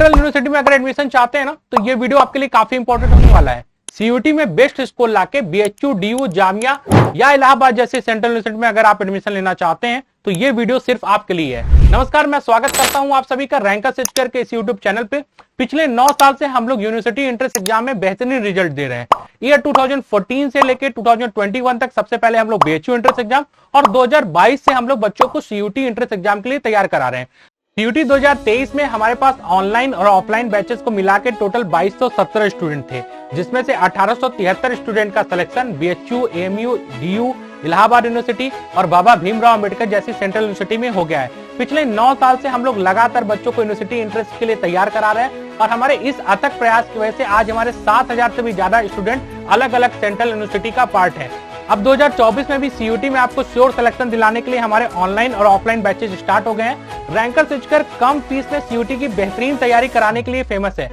Central university में अगर admission चाहते हैं ना, तो ये वीडियो आपके लिए काफी इंपॉर्टेंट होने वाला है। सीयूटी में बेस्ट स्कोर लाके बीएचयू, डीयू, जामिया या इलाहाबाद जैसे सेंट्रल यूनिवर्सिटी में अगर आप एडमिशन लेना चाहते हैं तो ये वीडियो सिर्फ आपके लिए है। नमस्कार, मैं स्वागत करता हूं आप सभी का रैंकर्स एजुकेटर के इस यूट्यूब चैनल पे। पिछले 9 साल से हम लोग यूनिवर्सिटी एंट्रेंस एग्जाम में बेहतरीन रिजल्ट दे रहे हैं। ईयर 2014 से लेके 2021 तक सबसे पहले हम लोग बीएचयू एंट्रेंस एग्जाम और 2022 से हम लोग बच्चों को सीयूटी एंट्रेंस एग्जाम के लिए तैयार करा रहे हैं। सीयूटी 2023 में हमारे पास ऑनलाइन और ऑफलाइन बैचेस को मिला के टोटल 2217 स्टूडेंट थे, जिसमें से 1873 स्टूडेंट का selection BHU, AMU, DU, Allahabad university और बाबा भीमराव अंबेडकर जैसी सेंट्रल यूनिवर्सिटी में हो गया है। पिछले 9 साल से हम लोग लगातार बच्चों को यूनिवर्सिटी एंट्रेंस के लिए तैयार करा रहे हैं और हमारे इस अथक प्रयास की वजह से आज हमारे 7000 से भी ज्यादा स्टूडेंट अलग अलग सेंट्रल यूनिवर्सिटी का पार्ट है। अब 2024 में भी सीयूटी में आपको श्योर सिलेक्शन दिलाने के लिए हमारे ऑनलाइन और ऑफलाइन बैचेज स्टार्ट हो गए हैं। रैंकर्स एजुकेटर कम फीस में सीयूटी की बेहतरीन तैयारी कराने के लिए फेमस है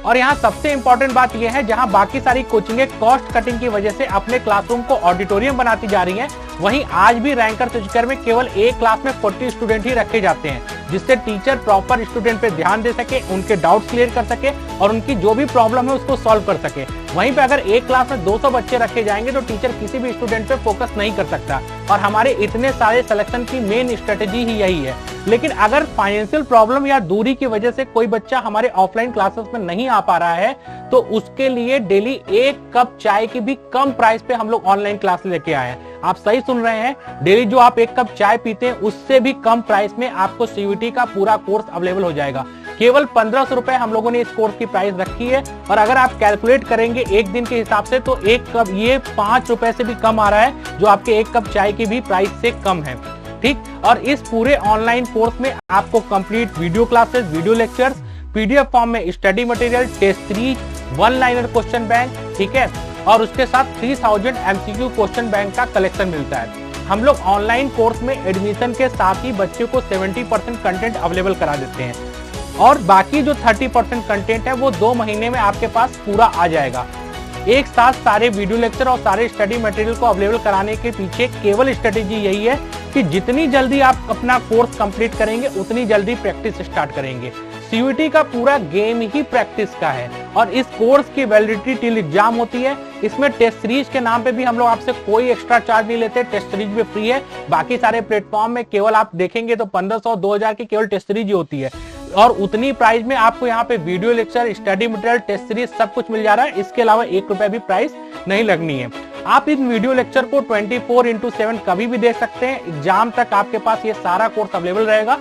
और यहाँ सबसे इंपॉर्टेंट बात यह है, जहाँ बाकी सारी कोचिंगें कॉस्ट कटिंग की वजह से अपने क्लासरूम को ऑडिटोरियम बनाती जा रही हैं, वहीं आज भी रैंकर्स एजुकेटर में केवल एक क्लास में 40 स्टूडेंट ही रखे जाते हैं, जिससे टीचर प्रॉपर स्टूडेंट पे ध्यान दे सके, उनके डाउट्स क्लियर कर सके और उनकी जो भी प्रॉब्लम है उसको सॉल्व कर सके। वहीं पे अगर एक क्लास में 200 बच्चे रखे जाएंगे तो टीचर किसी भी स्टूडेंट पे फोकस नहीं कर सकता और हमारे इतने सारे सिलेक्शन की मेन स्ट्रेटेजी ही यही है। लेकिन अगर फाइनेंशियल प्रॉब्लम या दूरी की वजह से कोई बच्चा हमारे ऑफलाइन क्लासेस में नहीं आ पा रहा है तो उसके लिए डेली 1 कप चाय की भी कम प्राइस पे हम लोग ऑनलाइन क्लास लेके आए हैं। आप सही सुन रहे हैं, डेली जो आप 1 कप चाय पीते हैं उससे भी कम प्राइस में आपको सीयूटी का पूरा कोर्स अवेलेबल हो जाएगा। केवल 1500 रुपए हम लोगों ने इस कोर्स की प्राइस रखी है और अगर आप कैलकुलेट करेंगे एक दिन के हिसाब से तो 1 कप ये 5 रुपए से भी कम आ रहा है, जो आपके 1 कप चाय की भी प्राइस से कम है। ठीक, और इस पूरे ऑनलाइन कोर्स में आपको complete video classes, video lectures, PDF form में study material, test series, 1 liner question bank, ठीक है, और उसके साथ 3000 एमसीक्यू क्वेश्चन बैंक का कलेक्शन मिलता है। हम लोग ऑनलाइन कोर्स में एडमिशन के साथ ही बच्चे को 70% कंटेंट अवेलेबल करा देते हैं और बाकी जो 30% कंटेंट है वो 2 महीने में आपके पास पूरा आ जाएगा। एक साथ सारे वीडियो लेक्चर और सारे स्टडी मटेरियल को अवेलेबल कराने के पीछे केवल स्ट्रेटेजी यही है कि जितनी जल्दी आप अपना कोर्स कंप्लीट करेंगे उतनी जल्दी प्रैक्टिस स्टार्ट करेंगे। सीयूटी का पूरा गेम ही प्रैक्टिस का है और इस कोर्स की वैलिडिटी टिल एग्जाम होती है। इसमें टेस्ट सीरीज के नाम पे भी हम लोग आपसे कोई एक्स्ट्रा चार्ज नहीं लेते, टेस्ट सीरीज भी फ्री है। बाकी सारे प्लेटफॉर्म में केवल आप देखेंगे तो 1500 2000 की केवल टेस्ट सीरीज ही होती है और उतनी प्राइस में आपको यहाँ पे video lecture, study material, test series सब कुछ मिल जा रहा है। इसके अलावा 1 रुपए भी प्राइस नहीं लगनी है। आप इन वीडियो लेक्चर को 24/7 कभी भी देख सकते हैं। एग्जाम तक आपके पास ये सारा कोर्स अवेलेबल रहेगा।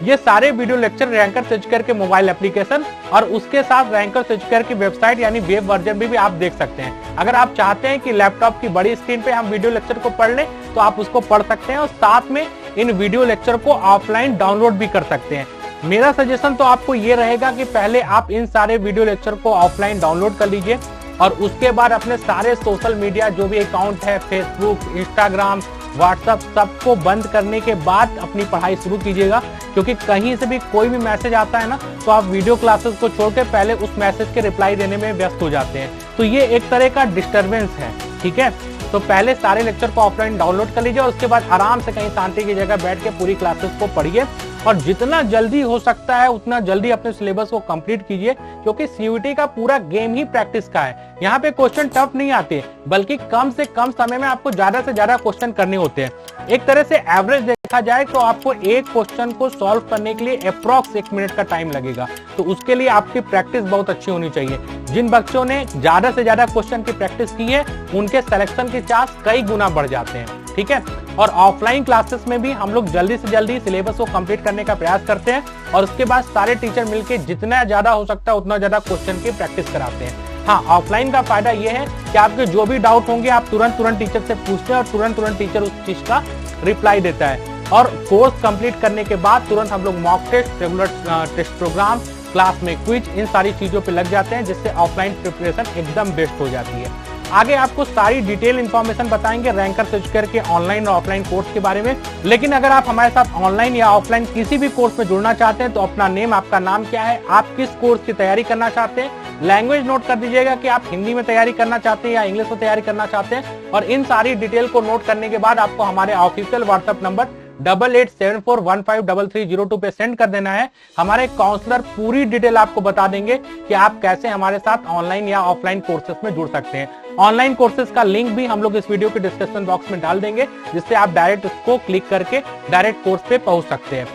ये सारे वीडियो लेक्चर रैंकर्स एजुकेटर के मोबाइल एप्लीकेशन और उसके साथ रैंकर्स एजुकेटर की वेबसाइट यानी वेब वर्जन भी आप देख सकते हैं। अगर आप चाहते हैं कि लैपटॉप की बड़ी स्क्रीन पे हम वीडियो लेक्चर को पढ़ लें तो आप उसको पढ़ सकते हैं और साथ में इन वीडियो लेक्चर को ऑफलाइन डाउनलोड भी कर सकते हैं। मेरा सजेशन तो आपको ये रहेगा कि पहले आप इन सारे वीडियो लेक्चर को ऑफलाइन डाउनलोड कर लीजिए और उसके बाद अपने सारे सोशल मीडिया जो भी अकाउंट है, फेसबुक, इंस्टाग्राम, व्हाट्सएप, सबको बंद करने के बाद अपनी पढ़ाई शुरू कीजिएगा, क्योंकि कहीं से भी कोई भी मैसेज आता है ना तो आप वीडियो क्लासेस को छोड़ के पहले उस मैसेज के रिप्लाई देने में व्यस्त हो जाते हैं। तो ये एक तरह का डिस्टर्बेंस है, ठीक है। तो पहले सारे लेक्चर को ऑफलाइन डाउनलोड कर लीजिए और उसके बाद आराम से कहीं शांति की जगह बैठ के पूरी क्लासेस को पढ़िए और जितना जल्दी हो सकता है उतना जल्दी अपने सिलेबस को कंप्लीट कीजिए, क्योंकि सीयूटी का पूरा गेम ही प्रैक्टिस का है। यहाँ पे क्वेश्चन टफ नहीं आते, बल्कि कम से कम समय में आपको ज्यादा से ज्यादा क्वेश्चन करने होते हैं। एक तरह से एवरेज देखा जाए तो आपको एक क्वेश्चन को सॉल्व करने के लिए अप्रॉक्स 1 मिनट का टाइम लगेगा। तो उसके लिए आपकी प्रैक्टिस बहुत अच्छी होनी चाहिए। जिन बच्चों ने ज्यादा से ज्यादा क्वेश्चन की प्रैक्टिस की है उनके सिलेक्शन के चांस कई गुना बढ़ जाते हैं, ठीक है। और ऑफलाइन क्लासेस में भी हम लोग जल्दी से जल्दी सिलेबस को कंप्लीट करने का प्रयास करते हैं और उसके बाद सारे टीचर मिलकर जितना ज्यादा हो सकता है उतना ज्यादा क्वेश्चन की प्रैक्टिस कराते हैं। हाँ, ऑफलाइन का फायदा यह है कि आपके जो भी डाउट होंगे आप तुरंत टीचर से पूछते हैं और तुरंत टीचर उस चीज का रिप्लाई देता है और कोर्स कंप्लीट करने के बाद तुरंत हम लोग mock test, regular test program, class में क्विज, इन सारी चीजों पे लग जाते हैं, जिससे ऑफलाइन प्रिपरेशन एकदम बेस्ट हो जाती है। आगे आपको सारी डिटेल इंफॉर्मेशन बताएंगे रैंकर्स एजुकेटर के ऑनलाइन और ऑफलाइन कोर्स के बारे में। लेकिन अगर आप हमारे साथ ऑनलाइन या ऑफलाइन किसी भी कोर्स में जुड़ना चाहते हैं तो अपना नेम, आपका नाम क्या है, आप किस कोर्स की तैयारी करना चाहते हैं, लैंग्वेज नोट कर दीजिएगा कि आप हिंदी में तैयारी करना चाहते हैं या इंग्लिश में तैयारी करना चाहते हैं और इन सारी डिटेल को नोट करने के बाद आपको हमारे ऑफिशियल व्हाट्सएप नंबर 8874153302 पे सेंड कर देना है। हमारे काउंसलर पूरी डिटेल आपको बता देंगे कि आप कैसे हमारे साथ ऑनलाइन या ऑफलाइन कोर्सेज में जुड़ सकते हैं। ऑनलाइन कोर्सेज का लिंक भी हम लोग इस वीडियो के डिस्क्रिप्शन बॉक्स में डाल देंगे, जिससे आप डायरेक्ट उसको क्लिक करके डायरेक्ट कोर्स पे पहुंच सकते हैं।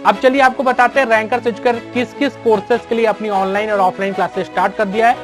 अब चलिए आपको बताते हैं रैंकर स्विचकर किस किस कोर्सेज के लिए अपनी ऑनलाइन और ऑफलाइन क्लासेस स्टार्ट कर दिया है।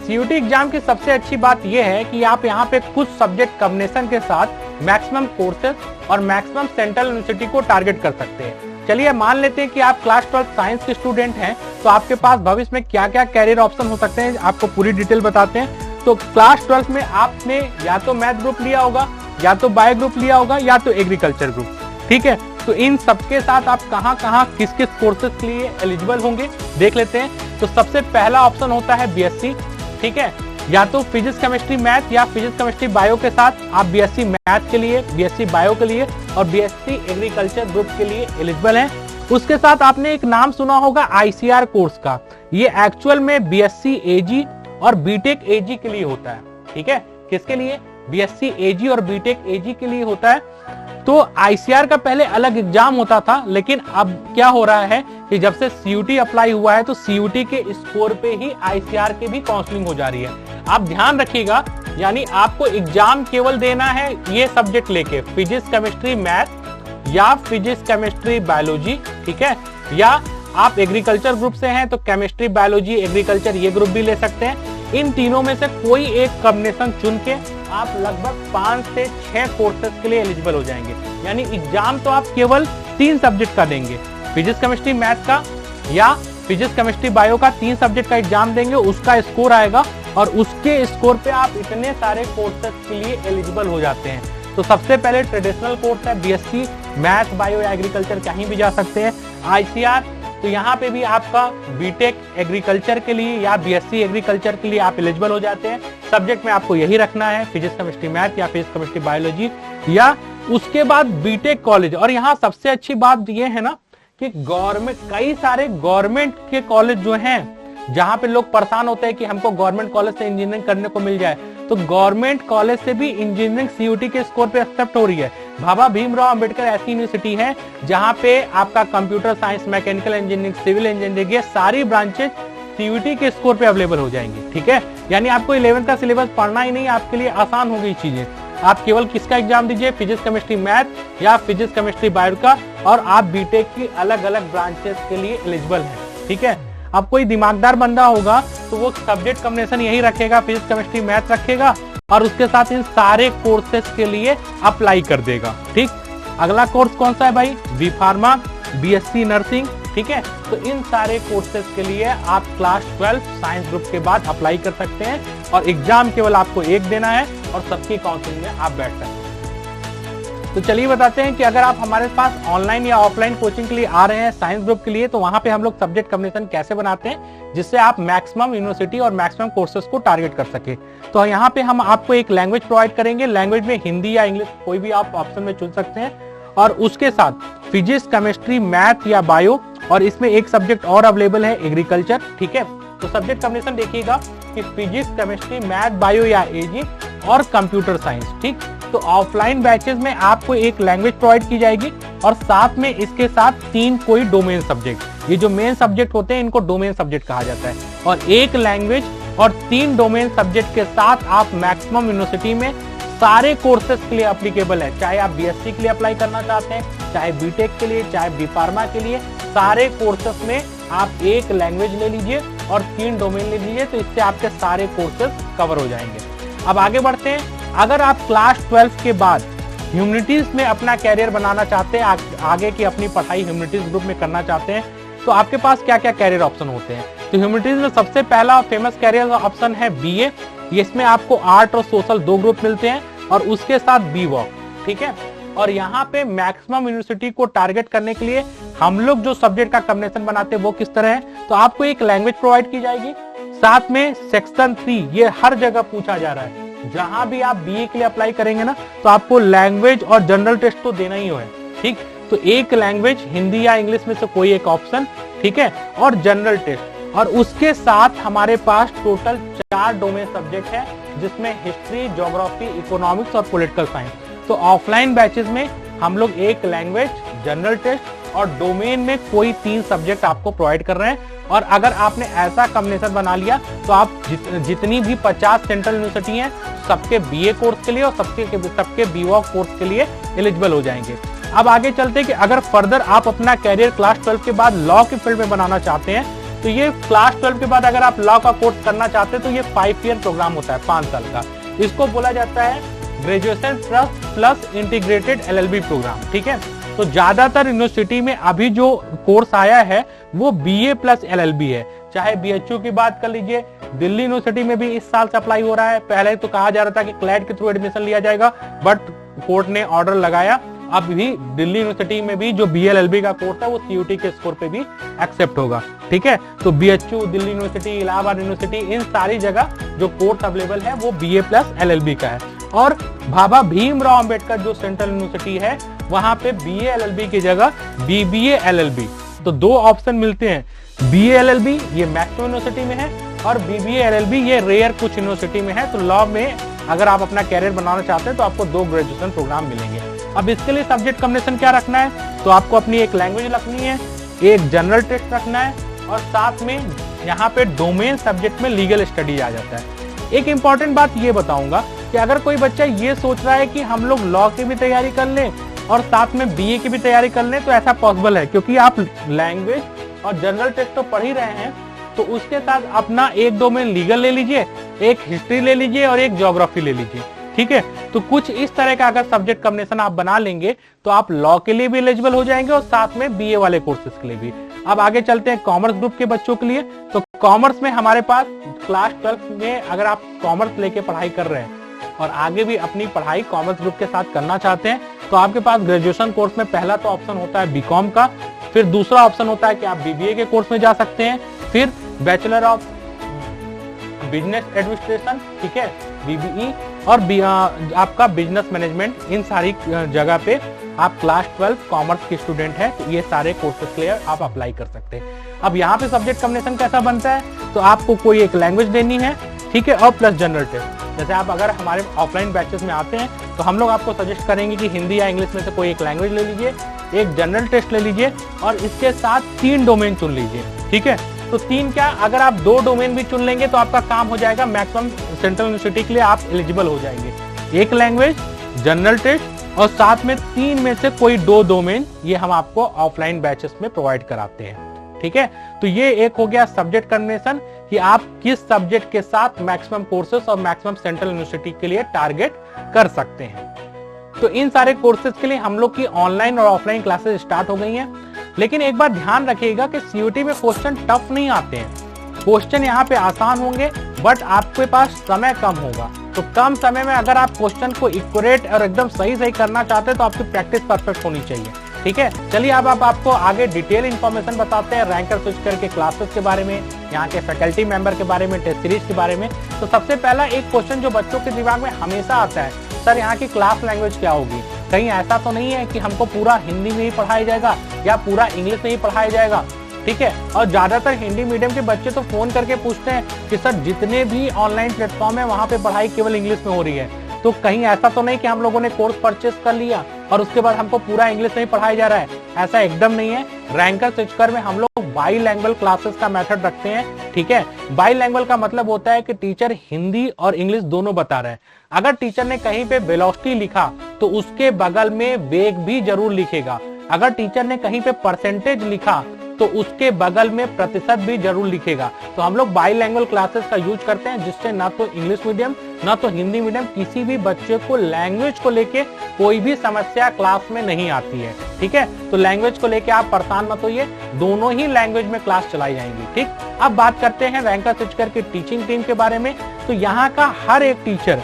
सीयूटी एग्जाम की सबसे अच्छी बात यह है कि आप यहाँ पे कुछ सब्जेक्ट कॉम्बिनेशन के साथ मैक्सिमम कोर्सेज और मैक्सिमम सेंट्रल यूनिवर्सिटी को टारगेट कर सकते हैं। चलिए मान लेते हैं कि आप क्लास 12 साइंस के स्टूडेंट हैं, तो आपके पास भविष्य में क्या क्या कैरियर ऑप्शन हो सकते हैं आपको पूरी डिटेल बताते हैं। तो क्लास 12 में आपने या तो मैथ ग्रुप लिया होगा, या तो बायो ग्रुप लिया होगा, या तो एग्रीकल्चर ग्रुप, ठीक है। तो इन सबके साथ आप कहां कहां किस किस कोर्सेज के लिए एलिजिबल होंगे देख लेते हैं। तो सबसे पहला ऑप्शन होता है बीएससी, ठीक है। या तो फिजिक्स केमिस्ट्री मैथ या फिजिक्स केमिस्ट्री बायो के साथ आप बीएससी मैथ के लिए, बीएससी बायो के लिए और बीएससी एग्रीकल्चर ग्रुप के लिए एलिजिबल हैं। उसके साथ आपने एक नाम सुना होगा आईसीआर कोर्स का, ये एक्चुअल में बीएससी एजी और बीटेक एजी के लिए होता है, ठीक है। किसके लिए? बीएससी एजी और बीटेक एजी के लिए होता है। तो आईसीआर का पहले अलग एग्जाम होता था, लेकिन अब क्या हो रहा है कि जब से सीयूटी अप्लाई हुआ है तो सीयूटी के स्कोर पे ही आईसीआर की भी काउंसलिंग हो जा रही है। आप ध्यान रखिएगा, यानी आपको एग्जाम केवल देना है ये सब्जेक्ट लेके, फिजिक्स केमिस्ट्री मैथ या फिजिक्स केमिस्ट्री बायोलॉजी, ठीक है। या आप एग्रीकल्चर ग्रुप से हैं तो केमिस्ट्री बायोलॉजी एग्रीकल्चर ये ग्रुप भी ले सकते हैं। इन तीनों में से कोई एक कॉम्बिनेशन चुन के आप लगभग 5 से 6 कोर्सेज के लिए एलिजिबल हो जाएंगे। यानी एग्जाम तो आप केवल 3 सब्जेक्ट का देंगे, फिजिक्स केमिस्ट्री मैथ का या फिजिक्स केमिस्ट्री बायो का 3 सब्जेक्ट का एग्जाम देंगे, उसका स्कोर आएगा और उसके स्कोर पे आप इतने सारे कोर्सेज के लिए एलिजिबल हो जाते हैं। तो सबसे पहले ट्रेडिशनल कोर्स है बीएससी मैथ बायो या एग्रीकल्चर, कहीं भी जा सकते हैं। आईसीआर, तो यहाँ पे भी आपका बीटेक एग्रीकल्चर के लिए या बीएससी एग्रीकल्चर के लिए आप एलिजिबल हो जाते हैं। सब्जेक्ट में आपको यही रखना है, फिजिक्स केमिस्ट्री मैथ या फिजिक्स केमिस्ट्री बायोलॉजी। या उसके बाद बीटेक कॉलेज, और यहाँ सबसे अच्छी बात ये है ना कि गवर्नमेंट, कई सारे गवर्नमेंट के कॉलेज जो हैं जहां पे लोग परेशान होते हैं कि हमको गवर्नमेंट कॉलेज से इंजीनियरिंग करने को मिल जाए, तो गवर्नमेंट कॉलेज से भी इंजीनियरिंग सीयूटी के स्कोर पे एक्सेप्ट हो रही है। बाबा भीमराव अंबेडकर ऐसी यूनिवर्सिटी है जहां पे आपका computer science, mechanical engineering, civil engineering, ये सारी ब्रांचेस सीयूटी के स्कोर पे अवेलेबल हो जाएंगी, ठीक है। यानी आपको 11th का सिलेबस पढ़ना ही नहीं, आपके लिए आसान हो गई चीजें। आप केवल किसका एग्जाम दीजिए, फिजिक्स केमिस्ट्री मैथ या फिजिक्स केमिस्ट्री बायो का, और आप बीटेक की अलग अलग ब्रांचेस के लिए एलिजिबल है, ठीक है। अब कोई दिमागदार बंदा होगा तो वो सब्जेक्ट कॉम्बिनेशन यही रखेगा, फिजिक्स केमिस्ट्री मैथ रखेगा और उसके साथ इन सारे कोर्सेज के लिए अप्लाई कर देगा, ठीक। अगला कोर्स कौन सा है भाई? बी फार्मा, बीएससी नर्सिंग, ठीक है। तो इन सारे कोर्सेज के लिए आप क्लास 12 साइंस ग्रुप के बाद अप्लाई कर सकते हैं और एग्जाम केवल आपको एक देना है और सबकी काउंसलिंग में आप बैठ सकते हैं। तो चलिए बताते हैं कि अगर आप हमारे पास ऑनलाइन या ऑफलाइन कोचिंग के लिए आ रहे हैं साइंस ग्रुप के लिए, तो वहां पे हम लोग सब्जेक्ट कॉम्बिनेशन कैसे बनाते हैं जिससे आप मैक्सिमम यूनिवर्सिटी और मैक्सिमम कोर्सेज को टारगेट कर सके। तो यहाँ पे हम आपको एक लैंग्वेज प्रोवाइड करेंगे, लैंग्वेज में हिंदी या इंग्लिश कोई भी आप ऑप्शन में चुन सकते हैं, और उसके साथ फिजिक्स केमिस्ट्री मैथ या बायो, और इसमें एक सब्जेक्ट और अवेलेबल है एग्रीकल्चर, ठीक है। तो सब्जेक्ट कॉम्बिनेशन देखिएगा कि फिजिक्स केमिस्ट्री मैथ बायो या एजी और कंप्यूटर साइंस, ठीक। तो ऑफलाइन बैचेस में आपको एक लैंग्वेज प्रोवाइड की जाएगी और साथ में इसके साथ 3 कोई डोमेन सब्जेक्ट, ये जो मेन सब्जेक्ट होते हैं इनको डोमेन सब्जेक्ट कहा जाता है, और एक लैंग्वेज और 3 डोमेन सब्जेक्ट के साथ आप मैक्सिमम यूनिवर्सिटी में सारे कोर्सेज के लिए एप्लीकेबल है। चाहे आप बीएससी के लिए अप्लाई करना चाहते हैं, चाहे बीटेक के लिए, चाहे बी फार्मा के लिए, सारे कोर्सेज में आप एक लैंग्वेज ले लीजिए और 3 डोमेन ले लीजिए, तो इससे आपके सारे कोर्सेज कवर हो जाएंगे। अब आगे बढ़ते हैं। अगर आप क्लास 12 के बाद ह्यूमैनिटीज में अपना कैरियर बनाना चाहते हैं, आगे की अपनी पढ़ाई ह्यूमैनिटीज ग्रुप में करना चाहते हैं, तो आपके पास क्या क्या कैरियर ऑप्शन होते हैं। तो ह्यूमैनिटीज में सबसे पहला फेमस कैरियर ऑप्शन है बीए। इसमें आपको आर्ट और सोशल 2 ग्रुप मिलते हैं और उसके साथ बी वॉक, ठीक है। और यहाँ पे मैक्सिमम यूनिवर्सिटी को टारगेट करने के लिए हम लोग जो सब्जेक्ट का कॉम्बिनेशन बनाते हैं वो किस तरह है, तो आपको एक लैंग्वेज प्रोवाइड की जाएगी, साथ में सेक्शन 3, ये हर जगह पूछा जा रहा है, जहां भी आप बीए के लिए अप्लाई करेंगे ना, तो आपको लैंग्वेज और जनरल टेस्ट तो देना ही है, ठीक। तो एक लैंग्वेज, हिंदी या इंग्लिश में से कोई एक ऑप्शन, ठीक है, और जनरल टेस्ट, और उसके साथ हमारे पास टोटल 4 डोमेन सब्जेक्ट है, जिसमें हिस्ट्री, ज्योग्राफी, इकोनॉमिक्स और पॉलिटिकल साइंस। तो ऑफलाइन बैचेस में हम लोग एक लैंग्वेज, जनरल टेस्ट और डोमेन में कोई 3 सब्जेक्ट आपको प्रोवाइड कर रहे हैं। और अगर आपने ऐसा कॉम्बिनेशन बना लिया तो आप जितनी भी 50 सेंट्रल यूनिवर्सिटी हैं सबके बीए कोर्स के लिए और सबके बीवॉक कोर्स के लिए एलिजिबल हो जाएंगे। अब आगे चलते हैं कि अगर फर्दर आप अपना कैरियर क्लास 12 के बाद लॉ के फील्ड में बनाना चाहते हैं तो ये क्लास 12 के बाद अगर आप लॉ का कोर्स करना चाहते हैं तो ये 5 ईयर प्रोग्राम होता है, 5 साल का। इसको बोला जाता है graduation plus integrated LLB program. ठीक है, तो ज्यादातर यूनिवर्सिटी में अभी जो कोर्स आया है वो बीए प्लस एलएलबी है। चाहे बीएचयू की बात कर लीजिए, दिल्ली यूनिवर्सिटी में भी इस साल से अप्लाई हो रहा है। पहले तो कहा जा रहा था कि क्लैट के थ्रू एडमिशन लिया जाएगा, बट कोर्ट ने ऑर्डर लगाया अब भी दिल्ली यूनिवर्सिटी में भी जो बीएलएलबी का कोर्स है वो सीयूटी के स्कोर पे भी एक्सेप्ट होगा। ठीक है, तो BHU, Delhi university, Allahabad university, इन सारी जगह जो कोर्स अवेलेबल है वो बीए प्लस एलएलबी का है। और बाबा भीमराव अंबेडकर जो सेंट्रल यूनिवर्सिटी है वहां पे बीए एलएलबी की जगह बीबीए एलएलबी, तो 2 ऑप्शन मिलते हैं। बीए एलएलबी ये मैक्सिमम यूनिवर्सिटी में है और बीबीए एलएलबी ये रेयर कुछ यूनिवर्सिटी में है। तो लॉ में अगर आप अपना कैरियर बनाना चाहते हैं तो आपको 2 ग्रेजुएशन प्रोग्राम मिलेंगे। अब इसके लिए सब्जेक्ट कॉम्बिनेशन क्या रखना है, तो आपको अपनी एक लैंग्वेज रखनी है, एक जनरल टेस्ट रखना है और साथ में यहाँ पे डोमेन सब्जेक्ट में लीगल स्टडी आ जाता है। एक इंपॉर्टेंट बात ये बताऊंगा कि अगर कोई बच्चा ये सोच रहा है कि हम लोग लॉ की भी तैयारी कर लें और साथ में बीए की भी तैयारी कर लें तो ऐसा पॉसिबल है, क्योंकि आप लैंग्वेज और जनरल टेस्ट तो पढ़ ही रहे हैं, तो उसके साथ अपना एक डोमेन लीगल ले लीजिए, एक हिस्ट्री ले लीजिए और एक ज्योग्राफी ले लीजिए। ठीक है, तो कुछ इस तरह का अगर सब्जेक्ट कॉम्बिनेशन आप बना लेंगे तो आप लॉ के लिए भी एलिजिबल हो जाएंगे और साथ में बीए वाले कोर्सेज के लिए भी। अब आगे चलते हैं कॉमर्स ग्रुप के बच्चों के लिए। तो कॉमर्स में हमारे पास क्लास 12 में अगर आप कॉमर्स लेके पढ़ाई कर रहे हैं और आगे भी अपनी पढ़ाई कॉमर्स ग्रुप के साथ करना चाहते हैं तो आपके पास ग्रेजुएशन कोर्स में पहला तो ऑप्शन होता है बीकॉम का, फिर दूसरा ऑप्शन होता है कि आप बीबीए के कोर्स में जा सकते हैं, फिर बैचलर ऑफ बिजनेस एडमिनिस्ट्रेशन, ठीक है, बीबीई, और आपका बिजनेस मैनेजमेंट। इन सारी जगह पे आप क्लास 12 कॉमर्स के स्टूडेंट हैं तो ये सारे कोर्सेज के लिए आप अप्लाई कर सकते हैं। अब यहाँ पे सब्जेक्ट कॉम्बिनेशन कैसा बनता है, तो आपको कोई एक लैंग्वेज देनी है, ठीक है, और प्लस जनरल टेस्ट। जैसे आप अगर हमारे ऑफलाइन बैचेस में आते हैं तो हम लोग आपको सजेस्ट करेंगे कि हिंदी या इंग्लिश में से कोई एक लैंग्वेज ले लीजिए, एक जनरल टेस्ट ले लीजिए और इसके साथ 3 डोमेन चुन लीजिए। ठीक है, तो 3 क्या, अगर आप 2 डोमेन भी चुन लेंगे तो आपका काम हो जाएगा, मैक्सिमम सेंट्रल यूनिवर्सिटी के लिए आप एलिजिबल हो जाएंगे। एक लैंग्वेज, जनरल टेस्ट और साथ में 3 में से कोई 2 डोमेन, ये हम आपको ऑफलाइन बैचेस में प्रोवाइड कराते हैं। ठीक है, तो ये एक हो गया सब्जेक्ट कॉम्बिनेशन कि आप किस सब्जेक्ट के साथ मैक्सिमम कोर्सेज और मैक्सिमम सेंट्रल यूनिवर्सिटी के लिए टारगेट कर सकते हैं। तो इन सारे कोर्सेज के लिए हम लोग की ऑनलाइन और ऑफलाइन क्लासेस स्टार्ट हो गई हैं, लेकिन एक बार ध्यान रखिएगा कि सीयूटी में क्वेश्चन टफ नहीं आते हैं, क्वेश्चन यहाँ पे आसान होंगे, बट आपके पास समय कम होगा। तो कम समय में अगर आप क्वेश्चन को एक्यूरेट और एकदम सही करना चाहते हैं तो आपकी प्रैक्टिस परफेक्ट होनी चाहिए। ठीक है, चलिए अब आपको आगे डिटेल इंफॉर्मेशन बताते हैं रैंकर स्विच करके क्लासेस के बारे में, यहाँ के फैकल्टी मेंबर के बारे में, टेस्ट सीरीज के बारे में। तो सबसे पहला एक क्वेश्चन जो बच्चों के दिमाग में हमेशा आता है, सर यहाँ की क्लास लैंग्वेज क्या होगी? कहीं ऐसा तो नहीं है कि हमको पूरा हिंदी में ही पढ़ाया जाएगा या पूरा इंग्लिश में ही पढ़ाया जाएगा? ठीक है, और ज्यादातर हिंदी मीडियम के बच्चे तो फोन करके पूछते हैं कि सर जितने भी ऑनलाइन प्लेटफॉर्म है वहां पे पढ़ाई केवल इंग्लिश में हो रही है, तो कहीं ऐसा तो नहीं कि हम लोगों ने कोर्स परचेस कर लिया और उसके बाद हमको पूरा इंग्लिश में ही पढ़ाया जा रहा है? ऐसा एकदम नहीं है। रैंकर स्विचकर में हम लोग बाईलैंग्वेज क्लासेस का मेथड रखते हैं। ठीक है, बाईलैंग्वेज का मतलब होता है कि टीचर हिंदी और इंग्लिश दोनों बता रहे हैं। अगर टीचर ने कहीं पे वेलोसिटी लिखा तो उसके बगल में वेग भी जरूर लिखेगा। अगर टीचर ने कहीं पे परसेंटेज लिखा तो उसके बगल में प्रतिशत भी जरूर लिखेगा। तो हम लोग बाईलैंग्वेज क्लासेस का यूज करते हैं जिससे ना तो इंग्लिश मीडियम ना तो हिंदी मीडियम किसी भी बच्चे को लैंग्वेज को लेके कोई भी समस्या क्लास में नहीं आती है। ठीक है, तो लैंग्वेज को लेके आप परेशान मत होइए, दोनों ही लैंग्वेज में क्लास चलाई जाएंगी। ठीक, अब बात करते हैं रैंकर स्विचकर की टीचिंग टीम के बारे में। तो यहाँ का हर एक टीचर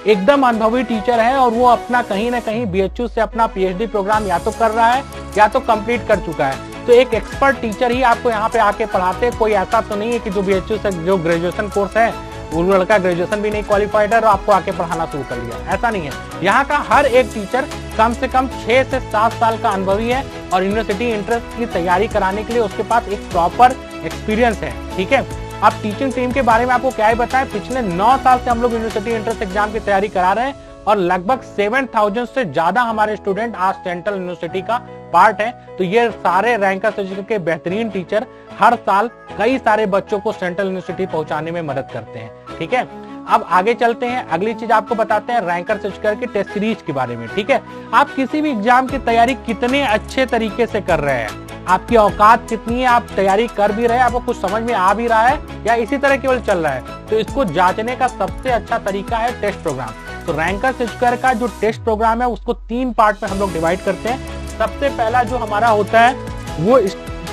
एकदम अनुभवी टीचर है और वो अपना कहीं ना कहीं बीएचयू से अपना पीएचडी प्रोग्राम या तो कर रहा है या तो कंप्लीट कर चुका है। तो एक एक्सपर्ट टीचर ही आपको यहाँ पे आके पढ़ाते हैं। कोई ऐसा तो नहीं है कि जो बीएचयू से जो ग्रेजुएशन कोर्स है वो लड़का ग्रेजुएशन भी नहीं क्वालिफाइड है और आपको आके पढ़ाना शुरू कर लिया, ऐसा नहीं है। यहाँ का हर एक टीचर कम से कम 6 से 7 साल का अनुभवी है और यूनिवर्सिटी एंट्रेंस की तैयारी कराने के लिए उसके पास एक प्रॉपर एक्सपीरियंस है। ठीक है, अब टीचिंग टीम के बारे में आपको क्या ही बताएं, पिछले 9 साल से हम लोग यूनिवर्सिटी एंट्रेंस एग्जाम की तैयारी करा रहे हैं और लगभग 7000 से ज्यादा हमारे स्टूडेंट आज सेंट्रल यूनिवर्सिटी का पार्ट है। तो ये सारे रैंकर सर्च के बेहतरीन टीचर हर साल कई सारे बच्चों को सेंट्रल यूनिवर्सिटी पहुंचाने में मदद करते हैं। ठीक है, अब आगे चलते हैं, अगली चीज आपको बताते हैं रैंकर सर्च के टेस्ट सीरीज के बारे में। ठीक है, आप किसी भी एग्जाम की तैयारी कितने अच्छे तरीके से कर रहे हैं, आपकी औकात कितनी है, आप तैयारी कर भी रहे हैं, आपको कुछ समझ में आ भी रहा है या इसी तरह केवल चल रहा है, तो इसको जांचने का सबसे अच्छा तरीका है टेस्ट प्रोग्राम। तो रैंकर सर्च का जो टेस्ट प्रोग्राम है उसको 3 पार्ट में हम लोग डिवाइड करते हैं। सबसे पहला जो हमारा होता है वो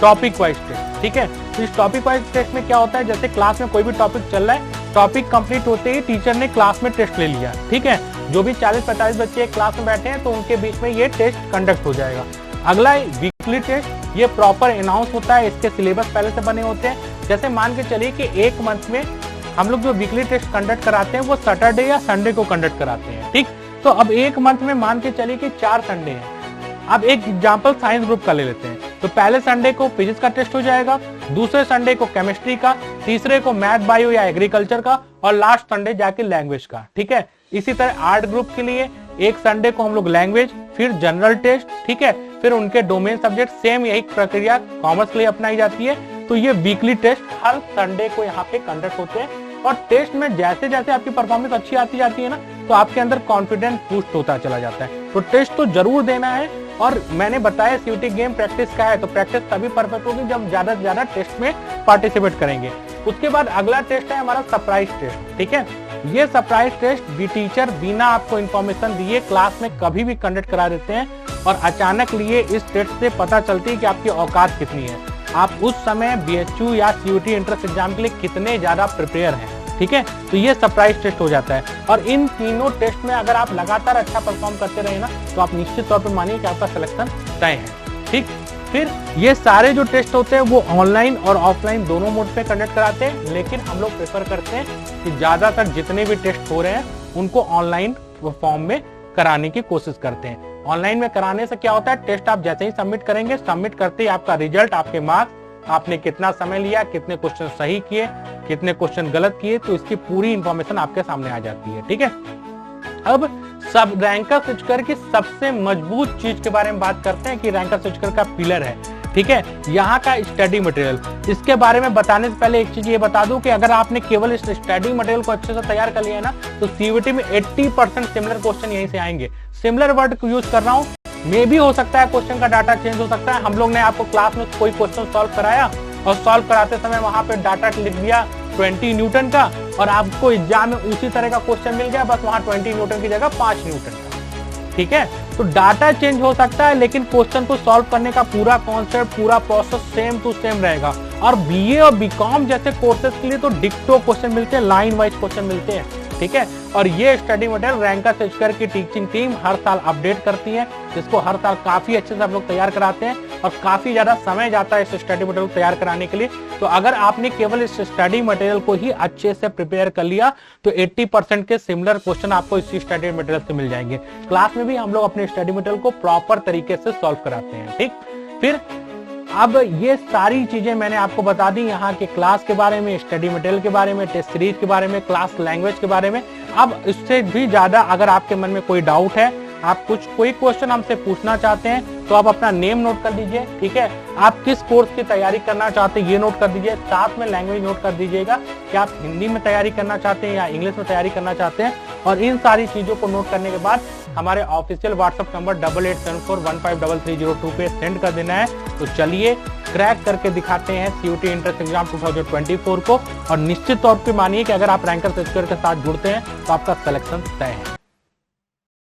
टॉपिक वाइज टेस्ट। ठीक है, तो इस टॉपिक वाइज टेस्ट में क्या होता है, जैसे क्लास में कोई भी टॉपिक चल रहा है, टॉपिक कंप्लीट होते ही टीचर ने क्लास में टेस्ट ले लिया। ठीक है, जो भी 40-45 बच्चे क्लास में बैठे हैं तो उनके बीच में ये टेस्ट कंडक्ट हो जाएगा। अगला वीकली टेस्ट, ये प्रॉपर अनाउंस होता है, इसके सिलेबस पहले से बने होते हैं। जैसे मान के चलिए कि एक मंथ में हम लोग जो वीकली टेस्ट कंडक्ट कराते हैं वो सैटरडे या संडे को कंडक्ट कराते हैं। ठीक, तो अब एक मंथ में मान के चलिए कि 4 संडे हैं। अब एक एग्जाम्पल साइंस ग्रुप का ले लेते हैं, तो पहले संडे को फिजिक्स का टेस्ट हो जाएगा, दूसरे संडे को केमिस्ट्री का, तीसरे को मैथ बायो या एग्रीकल्चर का, और लास्ट संडे जाके लैंग्वेज का। ठीक है, इसी तरह आर्ट ग्रुप के लिए एक संडे को हम लोग लैंग्वेज, फिर जनरल टेस्ट, ठीक है, फिर उनके डोमेन सब्जेक्ट, सेम यही प्रक्रिया कॉमर्स के लिए अपनाई जाती है। तो ये वीकली टेस्ट हर संडे को यहाँ पे कंडक्ट होते हैं, और टेस्ट में जैसे जैसे आपकी परफॉर्मेंस अच्छी आती जाती है ना, तो आपके अंदर कॉन्फिडेंस बूस्ट होता चला जाता है। तो टेस्ट तो जरूर देना है, और मैंने बताया सीयूटी गेम प्रैक्टिस का है, तो प्रैक्टिस तभी परफेक्ट होगी जब ज्यादा से ज्यादा टेस्ट में पार्टिसिपेट करेंगे। उसके बाद अगला टेस्ट है हमारा सरप्राइज टेस्ट। ठीक है, ये सरप्राइज टेस्ट भी टीचर बिना आपको इन्फॉर्मेशन दिए क्लास में कभी भी कंडक्ट करा देते हैं, और अचानक लिए इस टेस्ट से पता चलती है कि आपकी औकात कितनी है, आप उस समय बीएचयू या सीयूटी एंट्रेंस एग्जाम के लिए कितने ज्यादा प्रिपेयर हैं। ठीक है, तो ये सरप्राइज टेस्ट हो जाता है, और इन तीनों टेस्ट में अगर आप लगातार अच्छा परफॉर्म करते रहे ना, तो आप निश्चित तौर पर मानिए कि आपका सिलेक्शन तय है। ठीक, फिर ये सारे जो टेस्ट होते हैं वो ऑनलाइन और ऑफलाइन दोनों मोड पे कंडक्ट कराते हैं, लेकिन हम लोग प्रेफर करते हैं कि ज्यादातर जितने भी टेस्ट हो रहे हैं उनको ऑनलाइन फॉर्म में कराने की कोशिश करते हैं। ऑनलाइन में कराने से क्या होता है, टेस्ट आप जैसे ही सबमिट करेंगे, सबमिट करते ही आपका रिजल्ट, आपके मार्क्स, आपने कितना समय लिया, कितने क्वेश्चन सही किए, कितने क्वेश्चन गलत किए, तो इसकी पूरी इंफॉर्मेशन आपके सामने आ जाती है। ठीक है, अब सब रैंकर सर्च की सबसे मजबूत चीज के बारे में बात करते हैं कि रैंकर सर्च का पिलर है। ठीक है, यहाँ का स्टडी मटेरियल, इसके बारे में बताने से पहले एक चीज ये बता दूं कि अगर आपने केवल इस स्टडी मटेरियल को अच्छे से तैयार कर लिया है ना, तो सीयूटी में 80% सिमिलर क्वेश्चन यहीं से आएंगे। सिमिलर वर्ड को यूज कर रहा हूँ, मे भी हो सकता है क्वेश्चन का डाटा चेंज हो सकता है। हम लोग ने आपको क्लास में कोई क्वेश्चन सॉल्व कराया और सॉल्व कराते समय वहां पे डाटा लिख दिया 20 न्यूटन का, और आपको एग्जाम में उसी तरह का क्वेश्चन मिल गया, बस वहां 20 न्यूटन की जगह 5 न्यूटन का। ठीक है, तो डाटा चेंज हो सकता है, लेकिन क्वेश्चन को सॉल्व करने का पूरा कॉन्सेप्ट, पूरा प्रोसेस सेम टू सेम रहेगा। और बीए और बीकॉम जैसे कोर्सेज के लिए तो डिक्टो क्वेश्चन मिलते हैं, लाइन वाइज क्वेश्चन मिलते हैं। ठीक है, और ये स्टडी मटेरियल रैंकर सर्च की टीचिंग टीम हर साल अपडेट करती है, जिसको हर साल काफी अच्छे से आप लोग तैयार कराते हैं, और काफी ज्यादा समय जाता है इस स्टडी मटेरियल तैयार कराने के लिए। तो अगर आपने केवल इस स्टडी मटेरियल को ही अच्छे से प्रिपेयर कर लिया, तो 80% के सिमिलर क्वेश्चन आपको इसी स्टडी मटेरियल से मिल जाएंगे। क्लास में भी हम लोग अपने स्टडी मटेरियल को प्रॉपर तरीके से सॉल्व कराते हैं। ठीक, फिर अब ये सारी चीजें मैंने आपको बता दी, यहाँ के क्लास के बारे में, स्टडी मटेरियल के बारे में, टेस्ट सीरीज के बारे में, क्लास लैंग्वेज के बारे में। अब इससे भी ज्यादा अगर आपके मन में कोई डाउट है, आप कोई क्वेश्चन हमसे पूछना चाहते हैं, तो आप अपना नेम नोट कर दीजिए। ठीक है, आप किस कोर्स की तैयारी करना चाहते हैं ये नोट कर दीजिए, साथ में लैंग्वेज नोट कर दीजिएगा कि आप हिंदी में तैयारी करना चाहते हैं या इंग्लिश में तैयारी करना चाहते हैं। और इन सारी चीजों को नोट करने के बाद हमारे ऑफिशियल व्हाट्सएप नंबर 8874153302 पे सेंड कर देना है। तो चलिए क्रैक करके दिखाते हैं सीयूटी एंट्रेंस एग्जाम 2024 को, और निश्चित तौर पे मानिए कि अगर आप रैंकर सर्च के साथ जुड़ते हैं तो आपका सिलेक्शन तय है।